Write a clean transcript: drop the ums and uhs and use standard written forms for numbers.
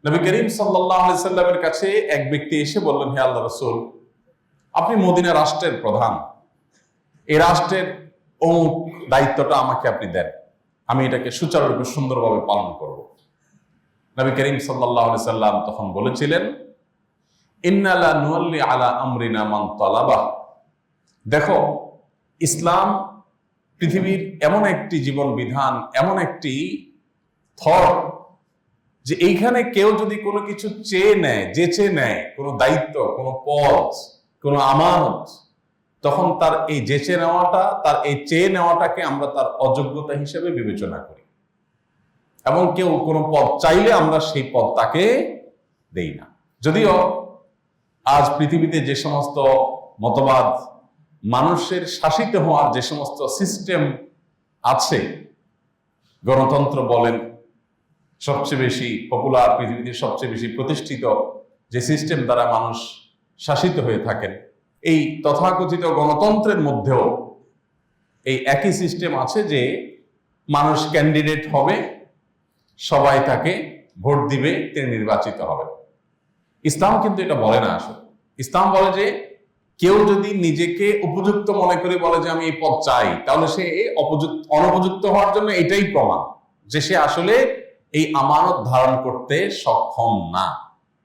নবী করিম সাল্লাল্লাহু আলাইহি সাল্লামের কাছে এক ব্যক্তি এসে বললেন, হে আল্লাহ রাসূল, আপনি মদিনা রাষ্ট্রের প্রধান, এই রাষ্ট্রের অমুক দায়িত্বটা আমাকে আপনি দেন, আমি এটাকে সুচারুরূপে সুন্দরভাবে পালন করব। নবী করিম সাল্লাল্লাহু আলাইহি সাল্লাম তখন বলেছিলেন, ইন্না লা নুওয়াল্লি আলা আমরিনা মান তালাবাহ। দেখো, ইসলাম পৃথিবীর এমন একটি জীবন বিধান, এমন একটি থট, যে এইখানে কেউ যদি কোনো কিছু চেয়ে নেয়, যেচে নেয়, কোনো দায়িত্ব, কোনো পদ, কোনো আমানত, তখন তার এই যেচে নেওয়াটা, তার এই চেয়ে নেওয়াটাকে আমরা তার অযোগ্যতা হিসেবে বিবেচনা করি, এবং কেউ কোনো পদ চাইলে আমরা সেই পদ তাকে দেই না। যদিও আজ পৃথিবীতে যে সমস্ত মতবাদ, মানুষের শাসিত হওয়ার যে সমস্ত সিস্টেম আছে, গণতন্ত্র বলেন, সবচেয়ে বেশি পপুলার, পৃথিবীতে সবচেয়ে বেশি প্রতিষ্ঠিত যে সিস্টেম দ্বারা মানুষ শাসিত হয়ে থাকেন, এই তথাকথিত গণতন্ত্রের মধ্যেও এই একই সিস্টেম আছে যে মানুষ ক্যান্ডিডেট হবে, সবাই তাকে ভোট দিবে, তিনি নির্বাচিত হবেন। ইসলাম কিন্তু এটা বলে না। আসলে ইসলাম বলে যে কেউ যদি নিজেকে উপযুক্ত মনে করে বলে যে আমি এই পদ চাই, তাহলে সে অনুপযুক্ত হওয়ার জন্য এটাই প্রমাণ যে সে আসলে এই আমানত ধারণ করতে সক্ষম না।